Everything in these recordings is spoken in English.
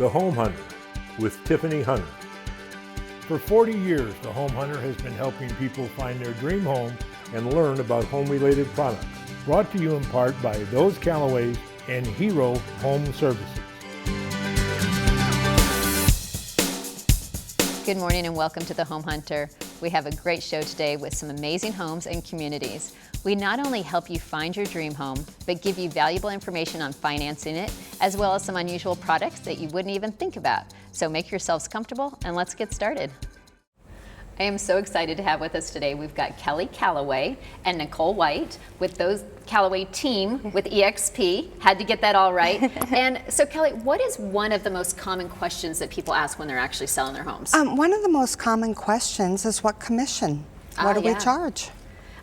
The Home Hunter with Tiffany Hunter. For 40 years, The Home Hunter has been helping people find their dream home and learn about home-related products. Brought to you in part by Those Callaways and Hero Home Services. Good morning and welcome to The Home Hunter. We have a great show today with some amazing homes and communities. We not only help you find your dream home, but give you valuable information on financing it, as well as some unusual products that you wouldn't even think about. So make yourselves comfortable and let's get started. I am so excited to have with us today. We've got Kelly Callaway and Nicole White with Those Callaway team with EXP. Had to get that all right. And so Kelly, what is one of the most common questions that people ask when they're actually selling their homes? One of the most common questions is what commission? What do we charge?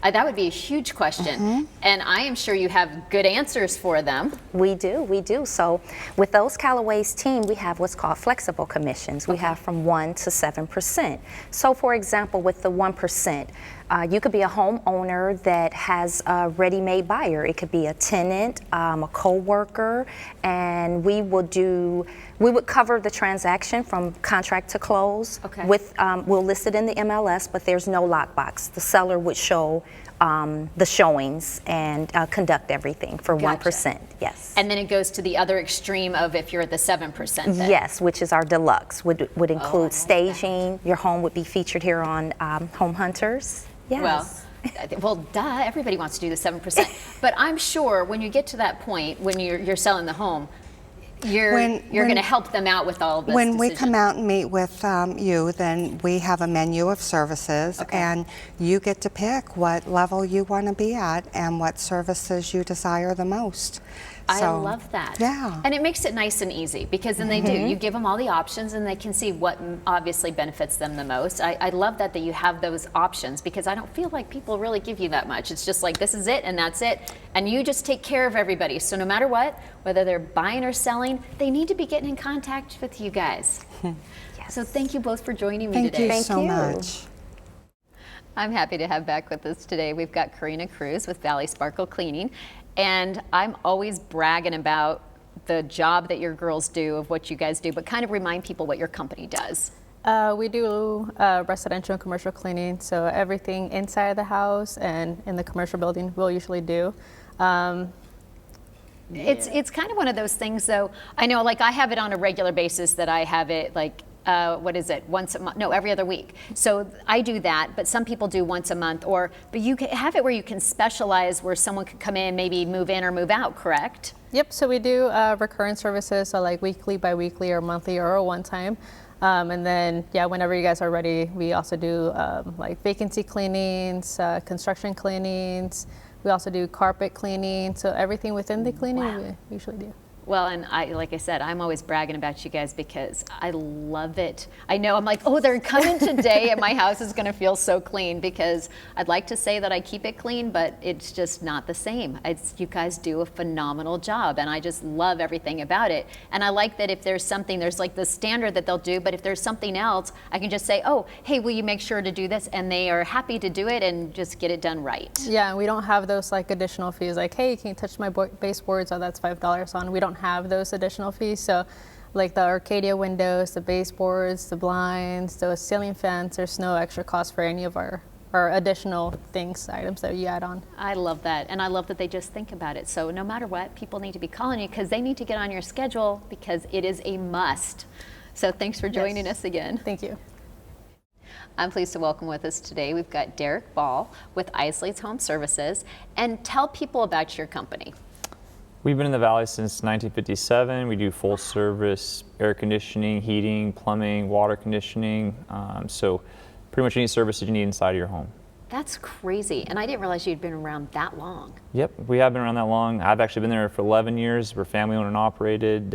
That would be a huge question, and I am sure you have good answers for them. We do. So with Those Callaways team, we have what's called flexible commissions. We have from 1 to 7%. So for example, with the 1%, you could be a homeowner that has a ready-made buyer. It could be a tenant, a co-worker, and we would cover the transaction from contract to close. Okay. We'll list it in the MLS, but there's no lockbox. The seller would show the showings and conduct everything for 1%. Yes. And then it goes to the other extreme of if you're at the 7%. Then. Yes, which is our deluxe. Would include staging. That. Your home would be featured here on Home Hunters. Yes. Well, duh, everybody wants to do the 7%. But I'm sure when you get to that point, when you're selling the home, you're going to help them out with all this When we decision. come out and meet with you, then we have a menu of services, and you get to pick what level you want to be at and what services you desire the most. I love that. Yeah. And it makes it nice and easy because then they do. You give them all the options and they can see what obviously benefits them the most. I love that you have those options because I don't feel like people really give you that much. It's just like this is it and that's it. And you just take care of everybody. So no matter what, whether they're buying or selling, they need to be getting in contact with you guys. Yes. So thank you both for joining me today. Thank you so much. I'm happy to have back with us today. We've got Karina Cruz with Valley Sparkle Cleaning. And I'm always bragging about the job that your girls do, of what you guys do, but kind of remind people what your company does. We do residential and commercial cleaning, so everything inside of the house and in the commercial building we'll usually do. It's kind of one of those things, though. I know, like I have it on a regular basis that I have it like what is it, once a month? No, every other week. So I do that, but some people do once a month. But you can have it where you can specialize, where someone could come in, maybe move in or move out, correct? Yep, so we do recurrent services, so like weekly, bi-weekly, or monthly, or a one-time. And then, whenever you guys are ready, we also do like vacancy cleanings, construction cleanings. We also do carpet cleaning, so everything within the cleaning we usually do. Well, and like I said, I'm always bragging about you guys because I love it. I know, I'm like, oh, they're coming today and my house is going to feel so clean, because I'd like to say that I keep it clean, but it's just not the same. You guys do a phenomenal job, and I just love everything about it. And I like that if there's something, there's like the standard that they'll do, but if there's something else, I can just say, oh, hey, will you make sure to do this? And they are happy to do it and just get it done right. Yeah, and we don't have those like additional fees, like, hey, you can't touch my baseboards, oh, that's $5 on. We don't have those additional fees. So like the Arcadia windows, the baseboards, the blinds, the ceiling fans, there's no extra cost for any of our additional items that you add on. I love that, and I love that they just think about it. So no matter what, people need to be calling you because they need to get on your schedule because it is a must. So thanks for joining us again. Thank you. I'm pleased to welcome with us today, we've got Derek Ball with Isley's Home Services. And tell people about your company. We've been in the Valley since 1957. We do full service air conditioning, heating, plumbing, water conditioning. So pretty much any service that you need inside of your home. That's crazy. And I didn't realize you'd been around that long. Yep, we have been around that long. I've actually been there for 11 years. We're family owned and operated.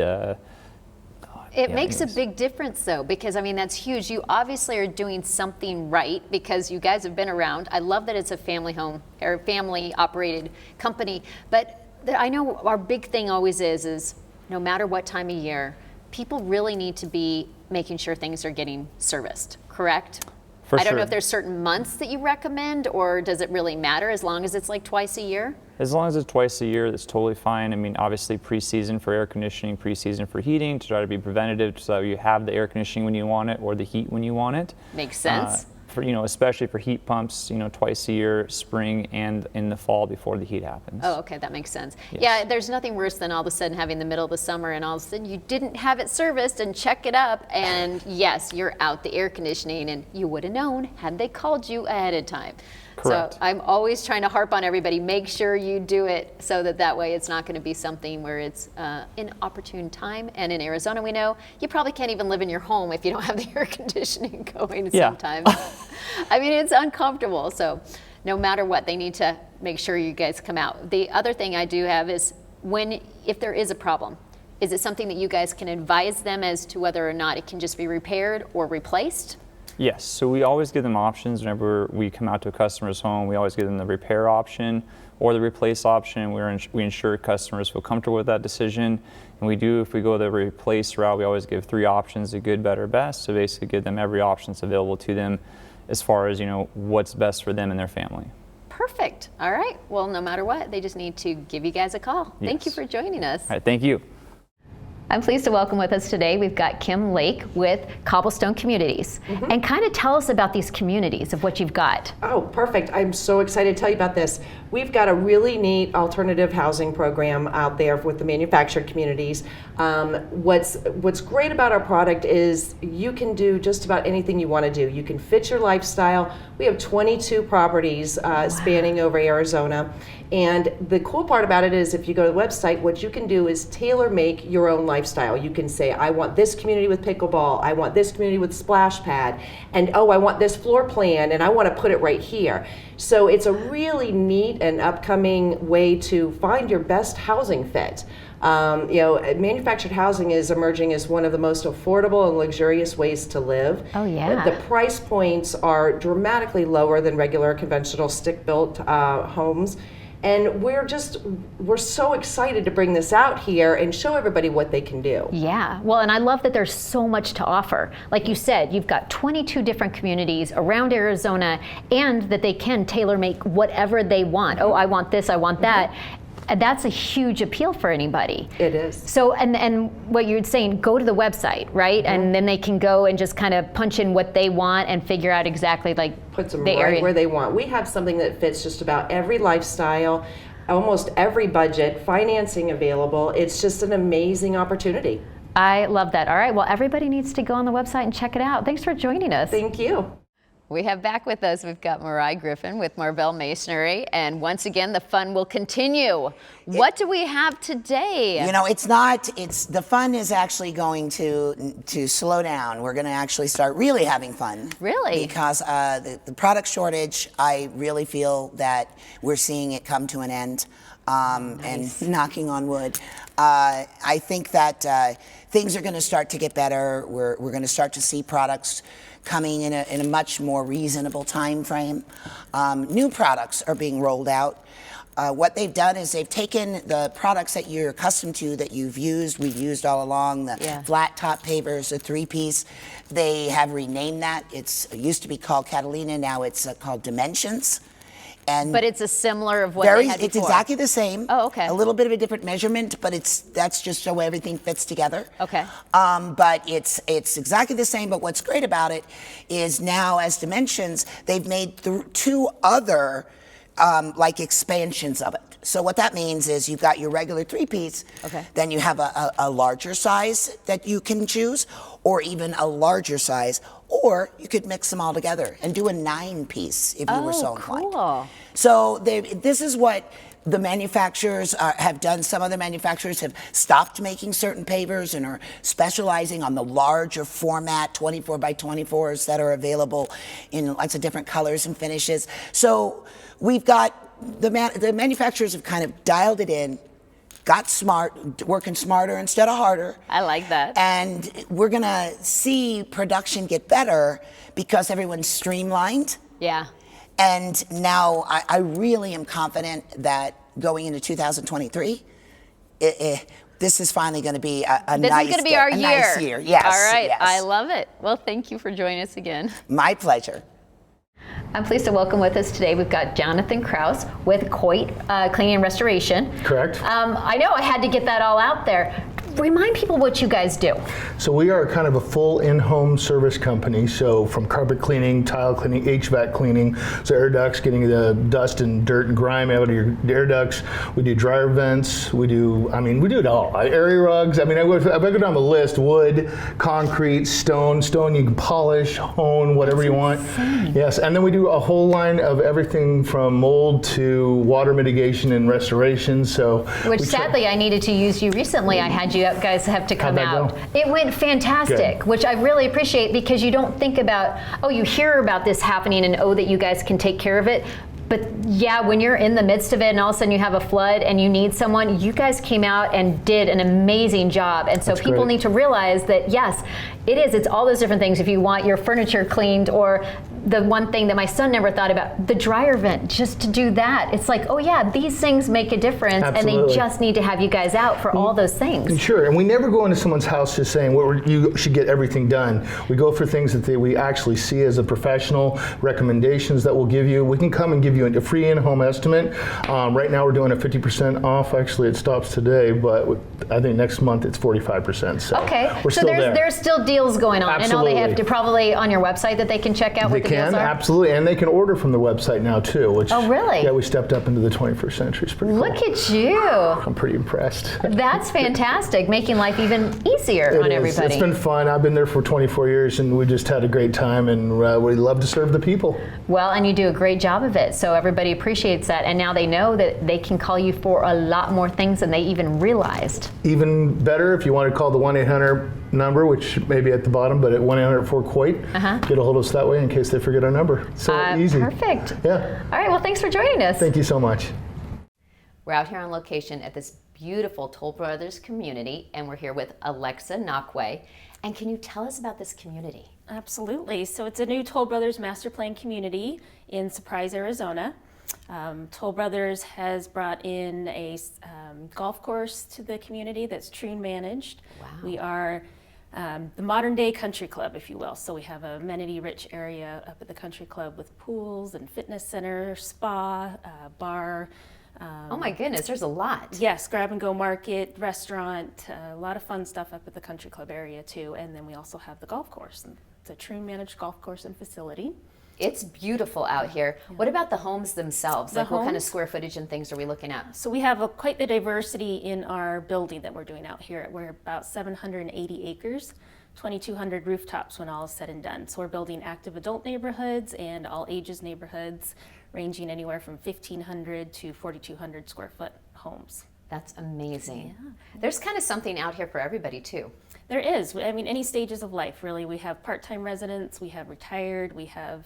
It makes a big difference, though, because, I mean, that's huge. You obviously are doing something right because you guys have been around. I love that it's a family home or family operated company. But I know our big thing always is no matter what time of year, people really need to be making sure things are getting serviced, correct? For I don't sure. know if there's certain months that you recommend, or does it really matter as long as it's like twice a year? As long as it's twice a year, that's totally fine. I mean, obviously pre-season for air conditioning, pre-season for heating, to try to be preventative so you have the air conditioning when you want it or the heat when you want it. Makes sense. For, especially for heat pumps, twice a year, spring and in the fall before the heat happens. Oh, okay, that makes sense. Yes. Yeah, there's nothing worse than all of a sudden having the middle of the summer and all of a sudden you didn't have it serviced and check it up, and yes, you're out the air conditioning, and you would have known had they called you ahead of time. Correct. So I'm always trying to harp on everybody, make sure you do it so that way it's not going to be something where it's inopportune time. And in Arizona, we know you probably can't even live in your home if you don't have the air conditioning going sometimes. I mean, it's uncomfortable. So no matter what, they need to make sure you guys come out. The other thing I do have is if there is a problem, is it something that you guys can advise them as to whether or not it can just be repaired or replaced? Yes, so we always give them options whenever we come out to a customer's home. We always give them the repair option or the replace option. We ensure customers feel comfortable with that decision. And if we go the replace route, we always give 3 options, a good, better, best. So basically give them every option that's available to them as far as, what's best for them and their family. Perfect. All right. Well, no matter what, they just need to give you guys a call. Yes. Thank you for joining us. All right, thank you. I'm pleased to welcome with us today, we've got Kim Lake with Cobblestone Communities. And kind of tell us about these communities, of what you've got. Oh, perfect. I'm so excited to tell you about this. We've got a really neat alternative housing program out there with the manufactured communities. What's great about our product is you can do just about anything you want to do. You can fit your lifestyle. We have 22 properties spanning over Arizona. And the cool part about it is if you go to the website, what you can do is tailor make your own lifestyle. You can say, I want this community with pickleball, I want this community with splash pad, and oh, I want this floor plan, and I want to put it right here. So it's a really neat and upcoming way to find your best housing fit. Manufactured housing is emerging as one of the most affordable and luxurious ways to live. Oh, yeah. The price points are dramatically lower than regular conventional stick-built homes. And we're so excited to bring this out here and show everybody what they can do. Yeah, well, and I love that there's so much to offer. Like you said, you've got 22 different communities around Arizona, and that they can tailor make whatever they want. Oh, I want this, I want that. And that's a huge appeal for anybody. It is. So, and what you're saying, go to the website, right? And then they can go and just kind of punch in what they want and figure out exactly puts them the right area where they want. We have something that fits just about every lifestyle, almost every budget, financing available. It's just an amazing opportunity. I love that. All right, well, everybody needs to go on the website and check it out. Thanks for joining us. Thank you. We have back with us, we've got Mariah Griffin with Marvell Masonry, and once again, the fun will continue. What do we have today? The fun is actually going to slow down. We're going to actually start really having fun. Really? Because the product shortage, I really feel that we're seeing it come to an end. Nice. And knocking on wood. I think that things are going to start to get better. We're going to start to see products coming in a much more reasonable time frame. New products are being rolled out. What they've done is they've taken the products that you're accustomed to, that we've used all along, the flat top pavers, the 3-piece. They have renamed that. It used to be called Catalina, now it's called Dimensions. But it's a similar of what they had before. It's exactly the same. Oh, okay. A little bit of a different measurement, but that's just so everything fits together. Okay. But it's exactly the same. But what's great about it is now, as Dimensions, they've made 2 other expansions of it. So what that means is you've got your regular 3-piece. Okay. Then you have a larger size that you can choose, or even a larger size, or you could mix them all together and do a 9-piece if you were so inclined. Cool. So this is what the manufacturers have done. Some other manufacturers have stopped making certain pavers and are specializing on the larger format 24 by 24s that are available in lots of different colors and finishes. So we've got the manufacturers have kind of dialed it in, got smart, working smarter instead of harder. I like that. And we're going to see production get better because everyone's streamlined. Yeah. And now I really am confident that going into 2023, this is finally going to be a This nice is going to be our year. Nice year. Yes. All right. Yes. I love it. Well, thank you for joining us again. My pleasure. I'm pleased to welcome with us today, we've got Jonathan Kraus with Coit Cleaning and Restoration. Correct. I know I had to get that all out there. Remind people what you guys do. So we are kind of a full in-home service company. So from carpet cleaning, tile cleaning, HVAC cleaning, so air ducts, getting the dust and dirt and grime out of your air ducts. We do dryer vents. We do it all. Area rugs. I go down the list: wood, concrete, stone. Stone you can polish, hone, whatever you want. Yes, and then we do a whole line of everything from mold to water mitigation and restoration. So which sadly I needed to use you recently. I had you guys have to come How'd that out. go? It went fantastic, Good. which I really appreciate, because you don't think about, you hear about this happening and that you guys can take care of it. But yeah, when you're in the midst of it and all of a sudden you have a flood and you need someone, you guys came out and did an amazing job. And so That's people great. need to realize that yes, it's all those different things. If you want your furniture cleaned, or the one thing that my son never thought about, the dryer vent, just to do that. It's like, oh yeah, these things make a difference. Absolutely. And they just need to have you guys out for all those things. Sure, and we never go into someone's house just saying, well, you should get everything done. We go for things that we actually see as a professional, recommendations that we'll give you. We can come and give you a free in-home estimate. Right now we're doing a 50% off. Actually, it stops today, but I think next month it's 45%. So Okay, we're so still there's still deals going on, and all they have Absolutely. to probably on your website that they can check out They what the deals can, are. absolutely, and they can order from the website now too. Which, Oh, really? Yeah, we stepped up into the 21st century. It's pretty Look cool. at you. I'm pretty impressed. That's fantastic, making life even easier It on is. everybody. It's been fun. I've been there for 24 years, and we just had a great time, and we love to serve the people. Well, and you do a great job of it, so everybody appreciates that, and now they know that they can call you for a lot more things than they even realized. Even better, if you want to call the 1-800 number, which may be at the bottom, but at 1-800-4-COIT, get a hold of us that way in case they forget our number. So easy. Perfect. Yeah. All right, well, thanks for joining us. Thank you so much. We're out here on location at this beautiful Toll Brothers community, and we're here with Alexa Knockway. And can you tell us about this community? Absolutely. So it's a new Toll Brothers master plan community in Surprise, Arizona. Toll Brothers has brought in a golf course to the community that's Troon managed. Wow. We are the modern day country club, if you will. So we have an amenity rich area up at the country club with pools and fitness center, spa, bar. Oh my goodness, there's a lot. Yes, grab and go market, restaurant, a lot of fun stuff up at the country club area too. And then we also have the golf course. It's a Troon managed golf course and facility. It's beautiful out here. What about the homes themselves? The Like what kind of homes? square footage and things are we looking at? So we have quite the diversity in our building that we're doing out here. We're about 780 acres, 2,200 rooftops when all is said and done. So we're building active adult neighborhoods and all ages neighborhoods, ranging anywhere from 1,500 to 4,200 square foot homes. That's amazing. There's kind of something out here for everybody too. There is. I mean, any stages of life, really. We have part-time residents, we have retired, we have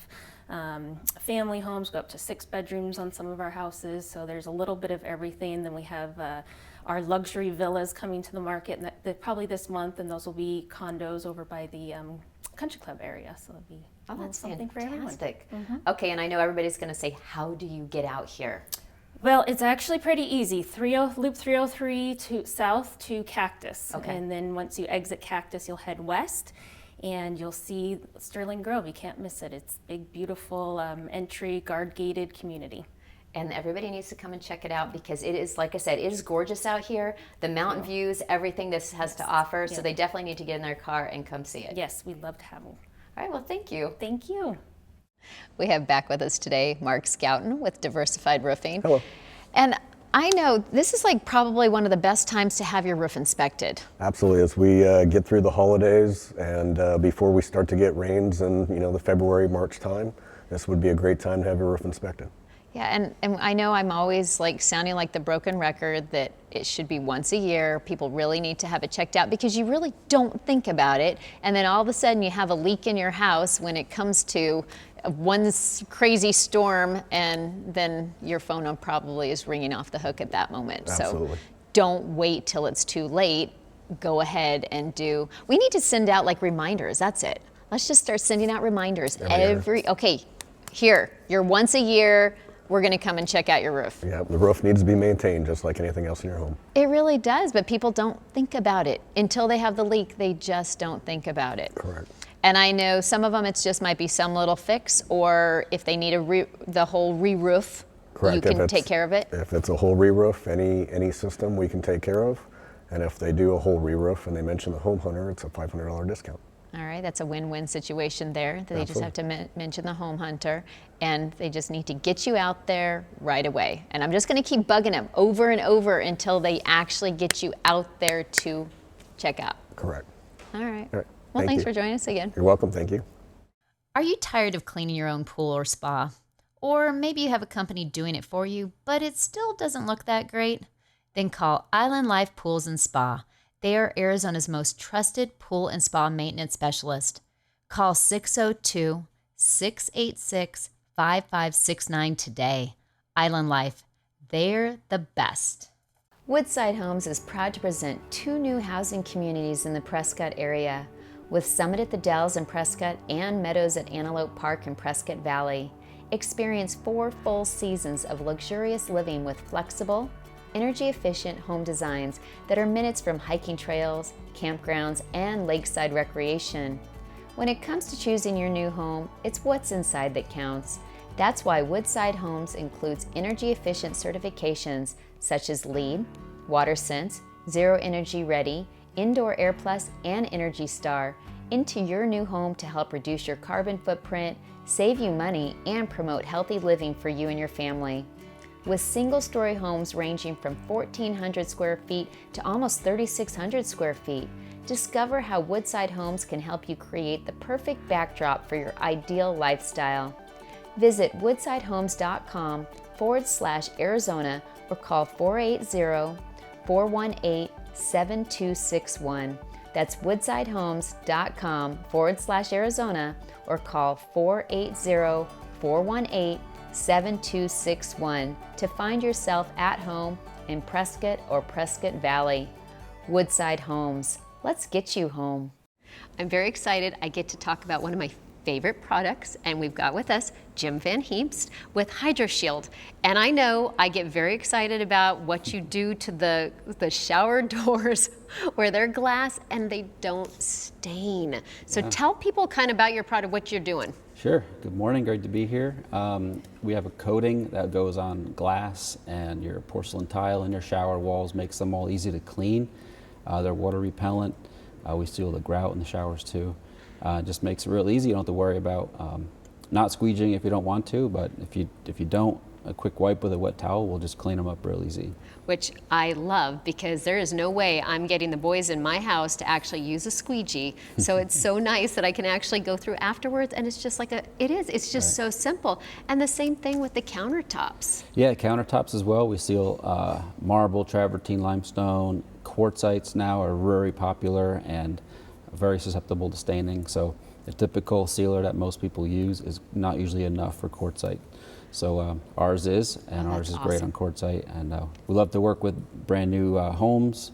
family homes, go up to 6 bedrooms on some of our houses. So there's a little bit of everything. Then we have our luxury villas coming to the market, and probably this month, and those will be condos over by the country club area. So it'll be That's something for everyone. fantastic. Okay, and I know everybody's going to say, how do you get out here? Well, it's actually pretty easy. Loop 303 to south to Cactus. Okay. And then once you exit Cactus, you'll head west and you'll see Sterling Grove. You can't miss it. It's big, beautiful entry, guard-gated community. And everybody needs to come and check it out because it is, like I said, it is gorgeous out here. The mountain views, everything this has to offer. So they definitely need to get in their car and come see it. Yes, we'd love to have them. All right, well, thank you. Thank you. We have back with us today Mark Scouten with Diversified Roofing. Hello. And I know this is like probably one of the best times to have your roof inspected. Absolutely. As we get through the holidays and before we start to get rains in the February, March time, this would be a great time to have your roof inspected. Yeah, and I know I'm always like sounding like the broken record that it should be once a year. People really need to have it checked out because you really don't think about it. And then all of a sudden you have a leak in your house when it comes to one crazy storm, and then your phone probably is ringing off the hook at that moment. Absolutely. So don't wait till it's too late. Go ahead and we need to send out like reminders. That's it. Let's just start sending out reminders okay, here, you're once a year. We're going to come and check out your roof. Yeah, the roof needs to be maintained just like anything else in your home. It really does, but people don't think about it. Until they have the leak, they just don't think about it. Correct. And I know some of them, it's just might be some little fix, or if they need the whole re-roof, Correct. you can take care of it? If it's a whole re-roof, any system we can take care of. And if they do a whole re-roof and they mention the Home Hunter, it's a $500 discount. All right, that's a win-win situation there. They just have to mention the Home Hunter, and they just need to get you out there right away. And I'm just going to keep bugging them over and over until they actually get you out there to check out. Correct. All right. All right. Well, thanks you. for joining us again. You're welcome. Thank you. Are you tired of cleaning your own pool or spa? Or maybe you have a company doing it for you, but it still doesn't look that great? Then call Island Life Pools and Spa. They are Arizona's most trusted pool and spa maintenance specialist. Call 602-686-5569 today. Island Life, they're the best. Woodside Homes is proud to present 2 new housing communities in the Prescott area, with Summit at the Dells in Prescott and Meadows at Antelope Park in Prescott Valley. Experience 4 full seasons of luxurious living with flexible, energy-efficient home designs that are minutes from hiking trails, campgrounds, and lakeside recreation. When it comes to choosing your new home, it's what's inside that counts. That's why Woodside Homes includes energy-efficient certifications such as LEED, WaterSense, Zero Energy Ready, Indoor Air Plus, and Energy Star into your new home to help reduce your carbon footprint, save you money, and promote healthy living for you and your family. With single-story homes ranging from 1,400 square feet to almost 3,600 square feet, discover how Woodside Homes can help you create the perfect backdrop for your ideal lifestyle. Visit woodsidehomes.com/Arizona or call 480-418-7261. That's woodsidehomes.com/Arizona or call 480-418-7261 to find yourself at home in Prescott or Prescott Valley. Woodside Homes, let's get you home. I'm very excited. I get to talk about one of my favorite products, and we've got with us Jim Van Heemst with HydroShield. And I know I get very excited about what you do to the shower doors where they're glass and they don't stain. So tell people kind of about your product, what you're doing. Sure. Good morning. Great to be here. We have a coating that goes on glass and your porcelain tile in your shower walls, makes them all easy to clean. They're water repellent. We seal the grout in the showers too. Just makes it real easy. You don't have to worry about not squeegeeing if you don't want to, but if you don't, a quick wipe with a wet towel will just clean them up real easy. Which I love, because there is no way I'm getting the boys in my house to actually use a squeegee. So it's so nice that I can actually go through afterwards, and it's just like it's just so simple. And the same thing with the countertops. Yeah, countertops as well. We seal marble, travertine, limestone. Quartzites now are very popular and very susceptible to staining. So a typical sealer that most people use is not usually enough for quartzite. So ours is, and ours is awesome. Great on quartzite. And we love to work with brand new homes,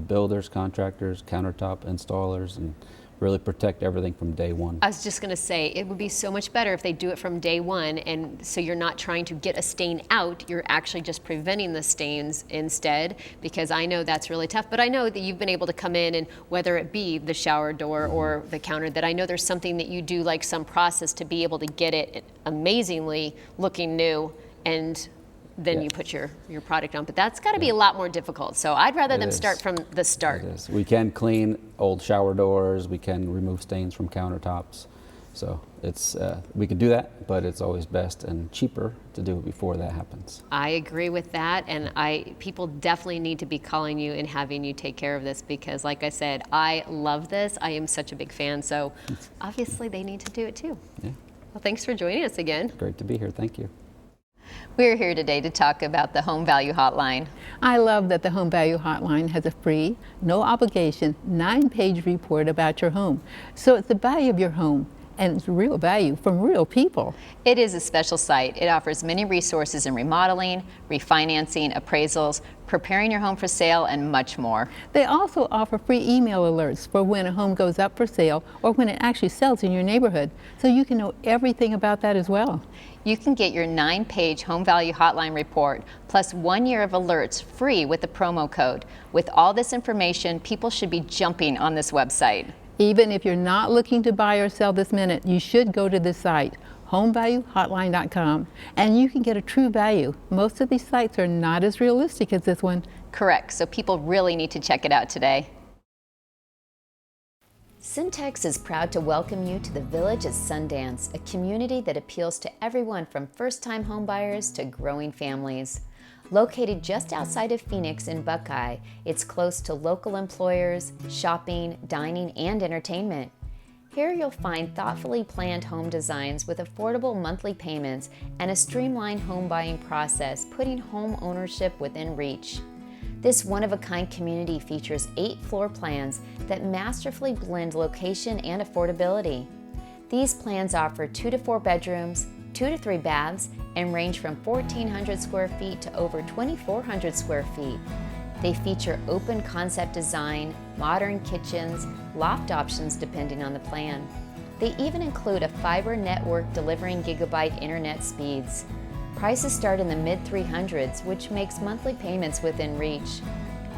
builders, contractors, countertop installers, and really protect everything from day one. I was just going to say, it would be so much better if they do it from day one, and so you're not trying to get a stain out, you're actually just preventing the stains instead, because I know that's really tough. But I know that you've been able to come in, and whether it be the shower door or the counter, that I know there's something that you do, like some process to be able to get it amazingly looking new, and then you put your product on. But that's got to be a lot more difficult. So I'd rather them start from the start. It is. We can clean old shower doors. We can remove stains from countertops. So it's we can do that, but it's always best and cheaper to do it before that happens. I agree with that, and people definitely need to be calling you and having you take care of this, because like I said, I love this. I am such a big fan, so obviously they need to do it too. Yeah. Well, thanks for joining us again. Great to be here. Thank you. We're here today to talk about the Home Value Hotline. I love that the Home Value Hotline has a free, no obligation, 9-page report about your home. So it's the value of your home, and it's real value from real people. It is a special site. It offers many resources in remodeling, refinancing, appraisals, preparing your home for sale, and much more. They also offer free email alerts for when a home goes up for sale or when it actually sells in your neighborhood, so you can know everything about that as well. You can get your 9-page Home Value Hotline report plus 1 year of alerts free with the promo code. With all this information, people should be jumping on this website. Even if you're not looking to buy or sell this minute, you should go to this site, homevaluehotline.com, and you can get a true value. Most of these sites are not as realistic as this one. Correct, so people really need to check it out today. Syntex is proud to welcome you to the Village at Sundance, a community that appeals to everyone from first-time homebuyers to growing families. Located just outside of Phoenix in Buckeye, it's close to local employers, shopping, dining, and entertainment. Here you'll find thoughtfully planned home designs with affordable monthly payments and a streamlined home buying process, putting home ownership within reach. This one-of-a-kind community features 8 floor plans that masterfully blend location and affordability. These plans offer 2 to 4 bedrooms, 2 to 3 baths, and range from 1,400 square feet to over 2,400 square feet. They feature open concept design, modern kitchens, loft options depending on the plan. They even include a fiber network delivering gigabyte internet speeds. Prices start in the mid-300s, which makes monthly payments within reach.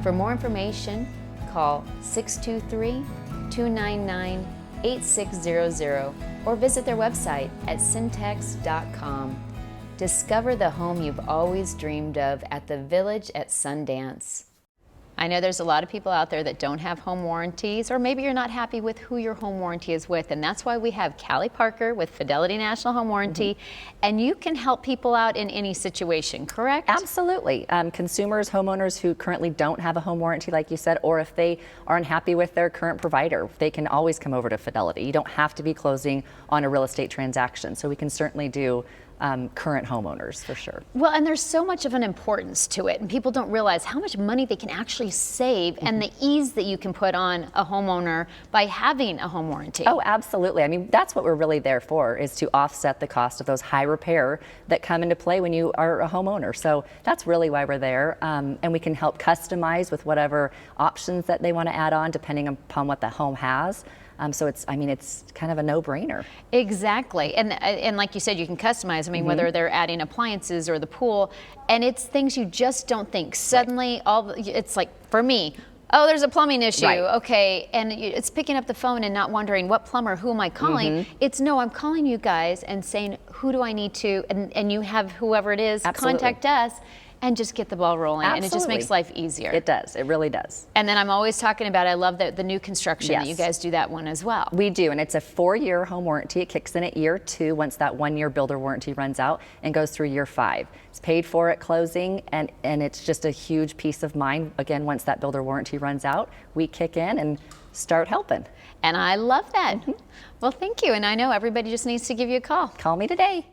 For more information, call 623-299-8600 or visit their website at syntex.com. Discover the home you've always dreamed of at the Village at Sundance. I know there's a lot of people out there that don't have home warranties, or maybe you're not happy with who your home warranty is with, and that's why we have Callie Parker with Fidelity National Home Warranty, and you can help people out in any situation, correct? Absolutely. Consumers, homeowners who currently don't have a home warranty, like you said, or if they are unhappy with their current provider, they can always come over to Fidelity. You don't have to be closing on a real estate transaction, so we can certainly do current homeowners for sure. Well, and there's so much of an importance to it, and people don't realize how much money they can actually save and the ease that you can put on a homeowner by having a home warranty. Oh, absolutely. I mean, that's what we're really there for, is to offset the cost of those high repair that come into play when you are a homeowner. So that's really why we're there, and we can help customize with whatever options that they want to add on depending upon what the home has. So it's kind of a no-brainer. Exactly, and like you said, you can customize. I mean, whether they're adding appliances or the pool, and it's things you just don't think. Suddenly, it's like, for me, oh, there's a plumbing issue, okay, and it's picking up the phone and not wondering what plumber, who am I calling? It's no, I'm calling you guys and saying, who do I need to, and you have whoever it is contact us, and just get the ball rolling. Absolutely. And it just makes life easier. It does. It really does. And then I'm always talking about, I love the new construction. Yes. You guys do that one as well. We do, and it's a 4-year home warranty. It kicks in at year 2 once that 1-year builder warranty runs out and goes through year 5. It's paid for at closing, and it's just a huge peace of mind. Again, once that builder warranty runs out, we kick in and start helping. And I love that. Well, thank you. And I know everybody just needs to give you a call. Call me today.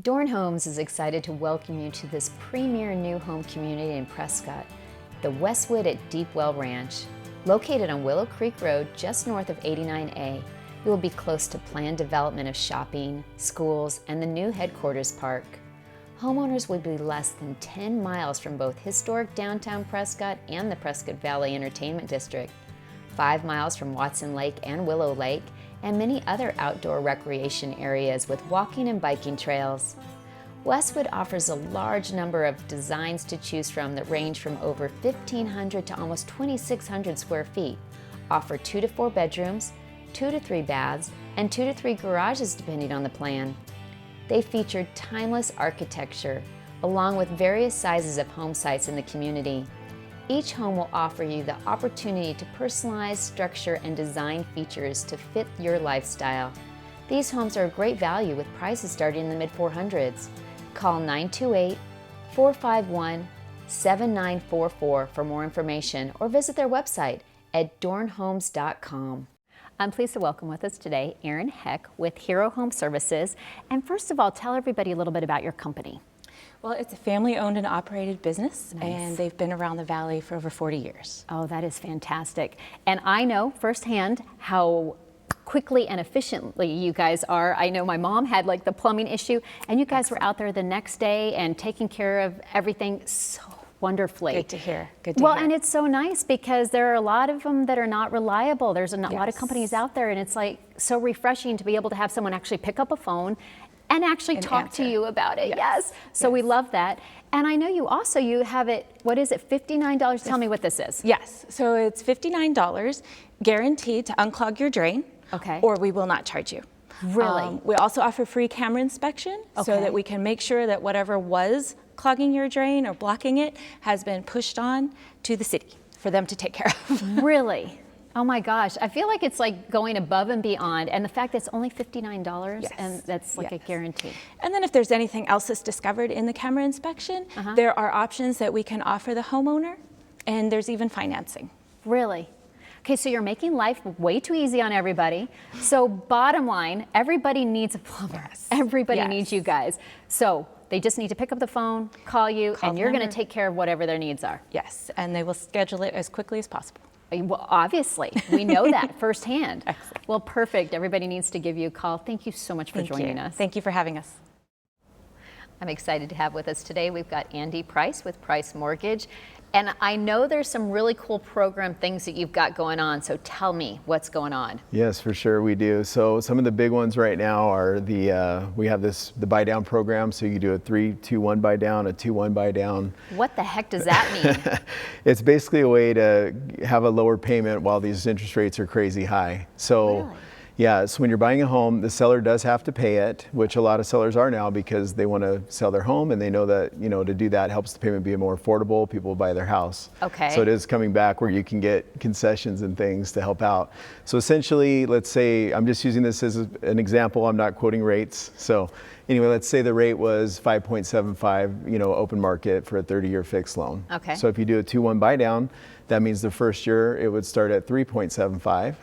Dorn Homes is excited to welcome you to this premier new home community in Prescott, the Westwood at Deepwell Ranch. Located on Willow Creek Road, just north of 89A, you will be close to planned development of shopping, schools, and the new headquarters park. Homeowners will be less than 10 miles from both historic downtown Prescott and the Prescott Valley Entertainment District, 5 miles from Watson Lake and Willow Lake, and many other outdoor recreation areas with walking and biking trails. Westwood offers a large number of designs to choose from that range from over 1,500 to almost 2,600 square feet, offer 2 to 4 bedrooms, 2 to 3 baths, and 2 to 3 garages depending on the plan. They feature timeless architecture, along with various sizes of home sites in the community. Each home will offer you the opportunity to personalize, structure, and design features to fit your lifestyle. These homes are a great value with prices starting in the mid-400s. Call 928-451-7944 for more information or visit their website at dornhomes.com. I'm pleased to welcome with us today Erin Heck with Hero Home Services. And first of all, tell everybody a little bit about your company. Well, it's a family-owned and operated business, and they've been around the Valley for over 40 years. Oh, that is fantastic. And I know firsthand how quickly and efficiently you guys are. I know my mom had like the plumbing issue, and you guys were out there the next day and taking care of everything so wonderfully. Good to hear. Good to hear. Well, and it's so nice because there are a lot of them that are not reliable. There's a lot of companies out there, and it's like so refreshing to be able to have someone actually pick up a phone And actually and talk to answer. you about it, Yes. yes. So we love that. And I know you have it, what is it, $59? Tell me what this is. Yes, so it's $59 guaranteed to unclog your drain. Okay. Or we will not charge you. Really? We also offer free camera inspection so Okay. that we can make sure that whatever was clogging your drain or blocking it has been pushed on to the city for them to take care of. Really? Oh my gosh, I feel like it's like going above and beyond, and the fact that it's only $59 Yes. and that's like a guarantee. And then if there's anything else that's discovered in the camera inspection, there are options that we can offer the homeowner, and there's even financing. Really? Okay, so you're making life way too easy on everybody. So bottom line, everybody needs a plumber. Everybody Yes. needs you guys. So they just need to pick up the phone, call you, Call and the you're going to number. take care of whatever their needs are. Yes, and they will schedule it as quickly as possible. Well, obviously, we know that firsthand. Excellent. Well, perfect. Everybody needs to give you a call. Thank you so much for joining us. Thank you for having us. I'm excited to have with us today. We've got Andy Price with Price Mortgage. And I know there's some really cool program things that you've got going on. So tell me what's going on. Yes, for sure we do. So some of the big ones right now are we have the buy down program. So you can do a 3-2-1 buy down, a 2-1 buy down. What the heck does that mean? It's basically a way to have a lower payment while these interest rates are crazy high. So. Really? Yeah, so when you're buying a home, the seller does have to pay it, which a lot of sellers are now because they want to sell their home and they know that, to do that helps the payment be more affordable. People will buy their house. Okay. So it is coming back where you can get concessions and things to help out. So essentially, let's say, I'm just using this as an example, I'm not quoting rates. So anyway, let's say the rate was 5.75, open market for a 30-year fixed loan. Okay. So if you do a 2-1 buy down, that means the first year it would start at 3.75.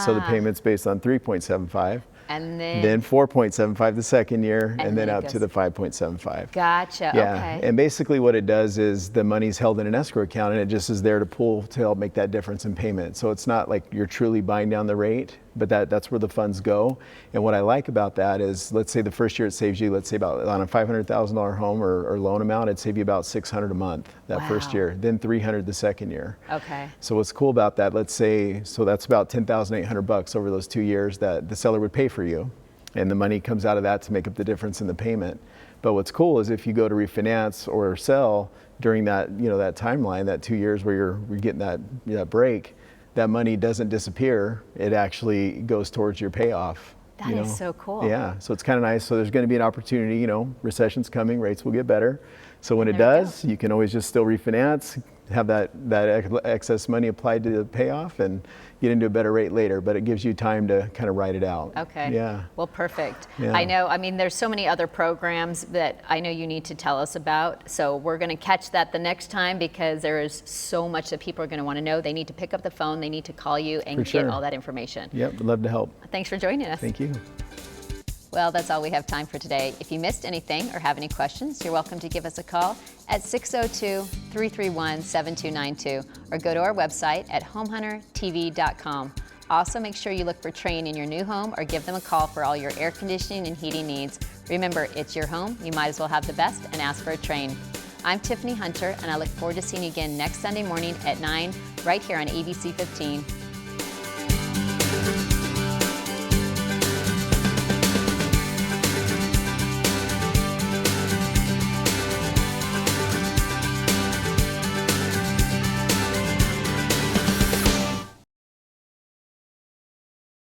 So the payment's based on 3.75. And then 4.75 the second year, and then then it up to goes- the 5.75. Gotcha. Yeah, Okay. and basically what it does is the money's held in an escrow account, and it just is there to pull to help make that difference in payment. So it's not like you're truly buying down the rate, but that's where the funds go. And what I like about that is, let's say the first year it saves you, let's say about on a $500,000 home or loan amount, it'd save you about $600 a month that first Wow. year, then $300 the second year. Okay. So what's cool about that, let's say, so that's about $10,800 over those 2 years that the seller would pay for you. And the money comes out of that to make up the difference in the payment. But what's cool is if you go to refinance or sell during that, that timeline, that 2 years where you're getting that break, that money doesn't disappear. It actually goes towards your payoff. That is so cool. Yeah, so it's kind of nice. So there's going to be an opportunity, recession's coming, rates will get better. So when it There we does, you can always just still refinance, have that excess money applied to the payoff and get into a better rate later, but it gives you time to kind of ride it out. Okay. Yeah. Well, perfect. Yeah. I know, there's so many other programs that I know you need to tell us about. So we're going to catch that the next time because there is so much that people are going to want to know. They need to pick up the phone, they need to call you and For get sure. all that information. Yep, would love to help. Thanks for joining us. Thank you. Well, that's all we have time for today. If you missed anything or have any questions, you're welcome to give us a call at 602-331-7292 or go to our website at homehuntertv.com. Also, make sure you look for Trane in your new home or give them a call for all your air conditioning and heating needs. Remember, it's your home. You might as well have the best and ask for a Trane. I'm Tiffany Hunter, and I look forward to seeing you again next Sunday morning at 9 right here on ABC 15.